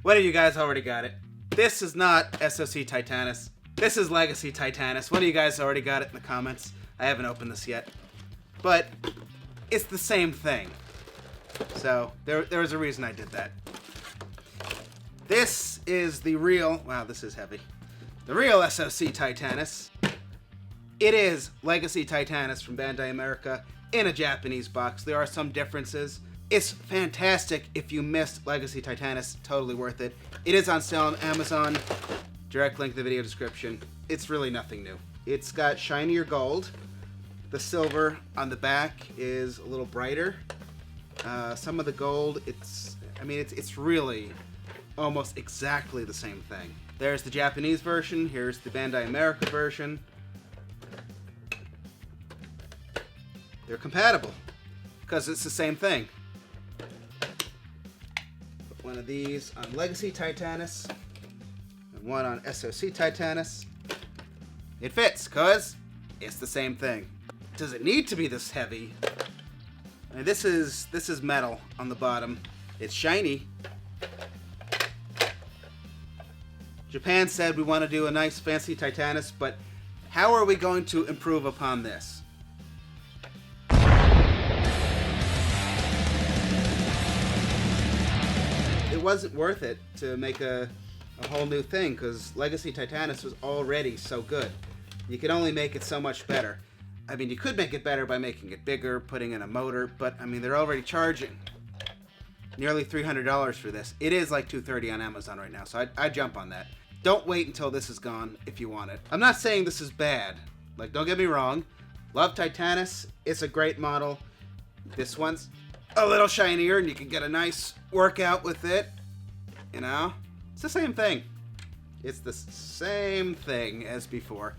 One of you guys already got it. This is not SOC Titanus. This is Legacy Titanus. One of you guys already got it in the comments. I haven't opened this yet. But it's the same thing. So there was a reason I did that. This is the real... Wow, this is heavy. The real SOC Titanus. It is Legacy Titanus from Bandai America in a Japanese box. There are some differences. It's fantastic. If you missed Legacy Titanus, totally worth it. It is on sale on Amazon. Direct link in the video description. It's really nothing new. It's got shinier gold. The silver on the back is a little brighter. Some of the gold, it's really almost exactly the same thing. There's the Japanese version. Here's the Bandai America version. They're compatible because it's the same thing. Put one of these on Legacy Titanus and one on SOC Titanus. It fits because it's the same thing. Does it need to be this heavy? I mean, this is metal on the bottom. It's shiny. Japan said we want to do a nice fancy Titanus, but how are we going to improve upon this? It wasn't worth it to make a whole new thing because Legacy Titanus was already so good. You can only make it so much better. I mean, you could make it better by making it bigger, putting in a motor, but I mean, they're already charging nearly $300 for this. It is like $230 on Amazon right now, so I'd jump on that. Don't wait until this is gone if you want it. I'm not saying this is bad. Like, don't get me wrong. Love Titanus. It's a great model. This one's a little shinier, and you can get a nice workout with it. You know? It's the same thing. It's the same thing as before,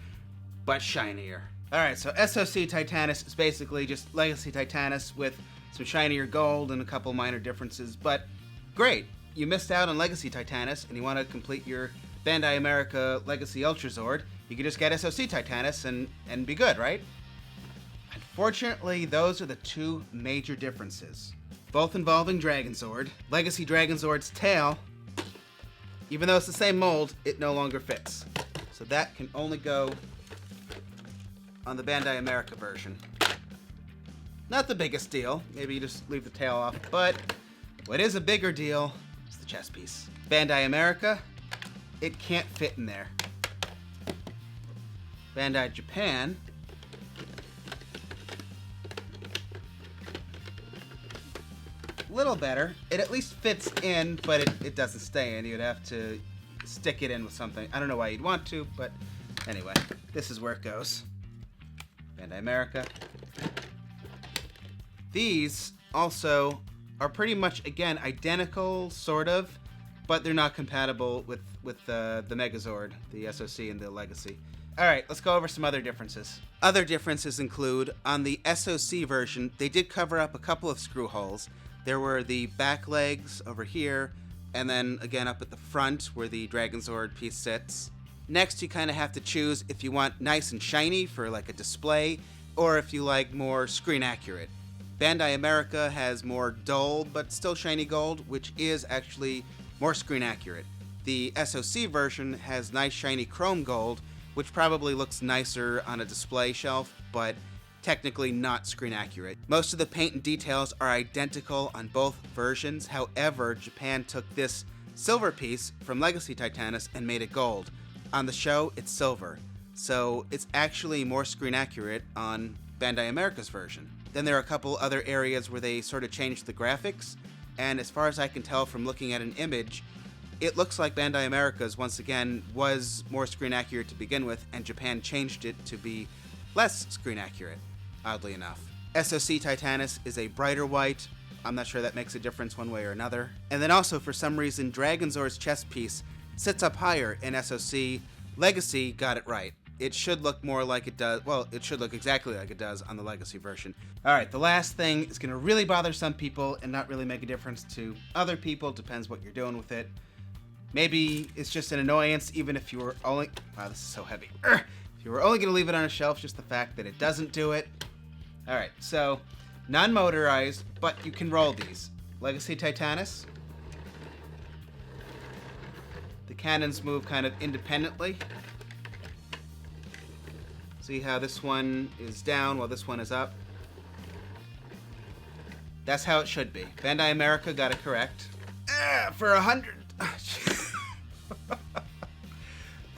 but shinier. Alright, so SOC Titanus is basically just Legacy Titanus with some shinier gold and a couple minor differences, but great. You missed out on Legacy Titanus and you want to complete your Bandai America Legacy Ultrazord, you can just get SOC Titanus and be good, right? Unfortunately, those are the two major differences, both involving Dragonzord. Legacy Dragonzord's tail, even though it's the same mold, it no longer fits. So that can only go on the Bandai America version. Not the biggest deal. Maybe you just leave the tail off. But what is a bigger deal is the chest piece. Bandai America, it can't fit in there. Bandai Japan, a little better. It at least fits in, but it doesn't stay in. You'd have to stick it in with something. I don't know why you'd want to, but anyway, this is where it goes. Bandai America. These also are pretty much, again, identical, sort of, but they're not compatible with the Megazord, the SOC, and the Legacy. Alright, let's go over some other differences. Other differences include, on the SOC version, they did cover up a couple of screw holes. There were the back legs over here, and then again up at the front where the Dragonzord piece sits. Next, you kind of have to choose if you want nice and shiny for like a display, or if you like more screen accurate. Bandai America has more dull but still shiny gold, which is actually more screen accurate. The SOC version has nice shiny chrome gold, which probably looks nicer on a display shelf, but technically not screen accurate. Most of the paint and details are identical on both versions. However, Japan took this silver piece from Legacy Titanus and made it gold. On the show, it's silver, so it's actually more screen accurate on Bandai America's version. Then there are a couple other areas where they sort of changed the graphics, and as far as I can tell from looking at an image, it looks like Bandai America's, once again, was more screen accurate to begin with, and Japan changed it to be less screen accurate, oddly enough. SOC Titanus is a brighter white. I'm not sure that makes a difference one way or another. And then also, for some reason, Dragonzord's chest piece sits up higher in SOC. Legacy got it right. It should look more like it does, well, it should look exactly like it does on the Legacy version. Alright, the last thing is going to really bother some people and not really make a difference to other people. Depends what you're doing with it. Maybe it's just an annoyance, even if you were only... Wow, this is so heavy. If you were only going to leave it on a shelf, just the fact that it doesn't do it. Alright, so, non-motorized, but you can roll these. Legacy Titanus. cannons move kind of independently. See how this one is down while this one is up? That's how it should be. Bandai America got it correct. For $100...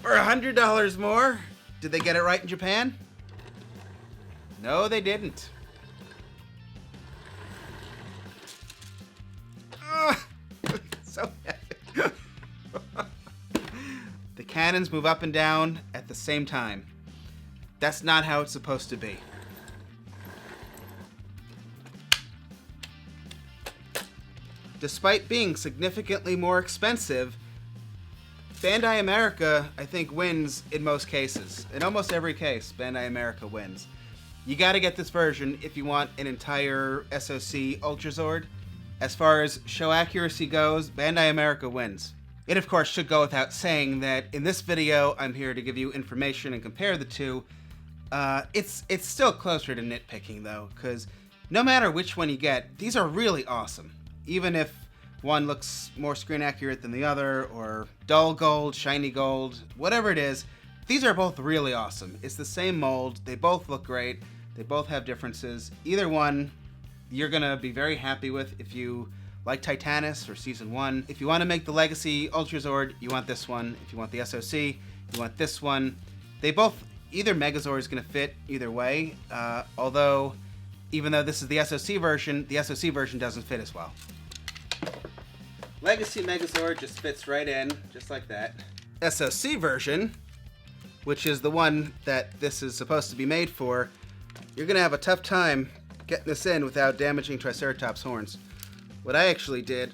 For $100 more? Did they get it right in Japan? No, they didn't. So heavy. The cannons move up and down at the same time. That's not how it's supposed to be. Despite being significantly more expensive, Bandai America, I think, wins in most cases. In almost every case, Bandai America wins. You gotta get this version if you want an entire SOC Ultrazord. As far as show accuracy goes, Bandai America wins. It, of course, should go without saying that in this video, I'm here to give you information and compare the two. It's still closer to nitpicking, though, because no matter which one you get, these are really awesome. Even if one looks more screen accurate than the other, or dull gold, shiny gold, whatever it is, these are both really awesome. It's the same mold, they both look great, they both have differences. Either one, you're gonna be very happy with if you like Titanus or Season 1. If you want to make the Legacy Ultrazord, you want this one. If you want the SOC, you want this one. They both, either Megazord is gonna fit either way, although, even though this is the SOC version doesn't fit as well. Legacy Megazord just fits right in, just like that. SOC version, which is the one that this is supposed to be made for, you're gonna have a tough time getting this in without damaging Triceratops' horns. What I actually did,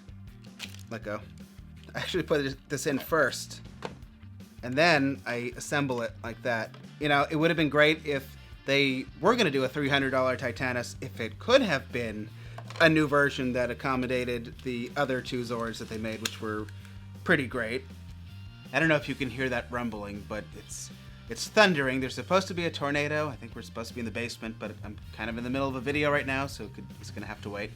let go, I actually put this in first, and then I assemble it like that. You know, it would have been great if they were gonna do a $300 Titanus, if it could have been a new version that accommodated the other two Zords that they made, which were pretty great. I don't know if you can hear that rumbling, but it's thundering. There's supposed to be a tornado. I think we're supposed to be in the basement, but I'm kind of in the middle of a video right now, so it's going to have to wait.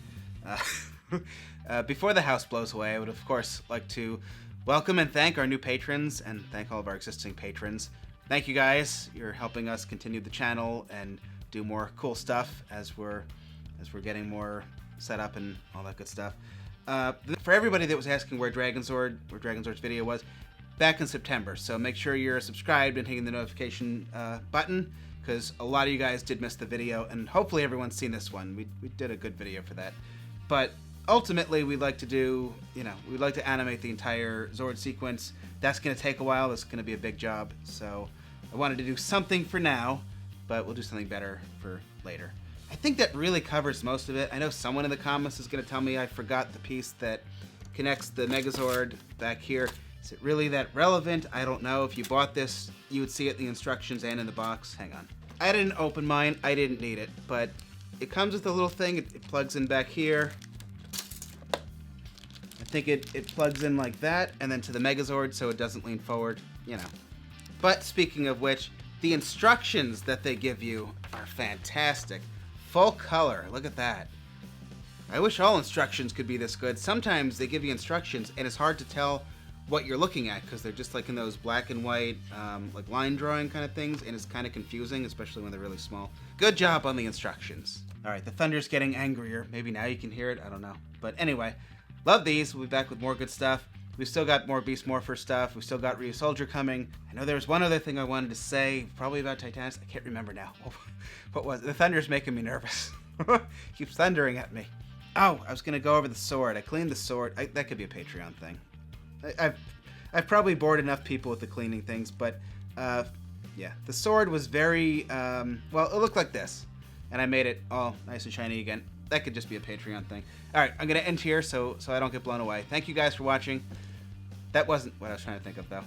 Before the house blows away, I would, of course, like to welcome and thank our new patrons, and thank all of our existing patrons. Thank you, guys. You're helping us continue the channel and do more cool stuff as we're getting more set up and all that good stuff. For everybody that was asking where Dragonzord's video was, back in September. So make sure you're subscribed and hitting the notification button, because a lot of you guys did miss the video, and hopefully everyone's seen this one. We did a good video for that. But ultimately, we'd like to do, we'd like to animate the entire Zord sequence. That's going to take a while. That's going to be a big job. So I wanted to do something for now, but we'll do something better for later. I think that really covers most of it. I know someone in the comments is going to tell me I forgot the piece that connects the Megazord back here. Is it really that relevant? I don't know. If you bought this, you would see it in the instructions and in the box. Hang on. I didn't open mine. I didn't need it, but it comes with a little thing. It plugs in back here. I think it plugs in like that, and then to the Megazord so it doesn't lean forward, But speaking of which, the instructions that they give you are fantastic. Full color, look at that. I wish all instructions could be this good. Sometimes they give you instructions and it's hard to tell what you're looking at because they're just like in those black and white like line drawing kind of things, and it's kind of confusing, especially when they're really small. Good job on the instructions. Alright, the thunder's getting angrier. Maybe now you can hear it, I don't know. But anyway, love these. We'll be back with more good stuff. We've still got more Beast Morpher stuff. We've still got Ryu Soldier coming. I know there was one other thing I wanted to say, probably about Titanus. I can't remember now. What was it? The thunder's making me nervous. Keeps thundering at me. Oh, I was going to go over the sword. I cleaned the sword. That could be a Patreon thing. I've probably bored enough people with the cleaning things, but yeah. The sword was very, well, it looked like this. And I made it all nice and shiny again. That could just be a Patreon thing. Alright, I'm going to end here so I don't get blown away. Thank you guys for watching. That wasn't what I was trying to think of, though.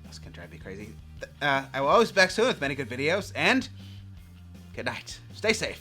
That's going to drive me crazy. I will always be back soon with many good videos, and good night. Stay safe.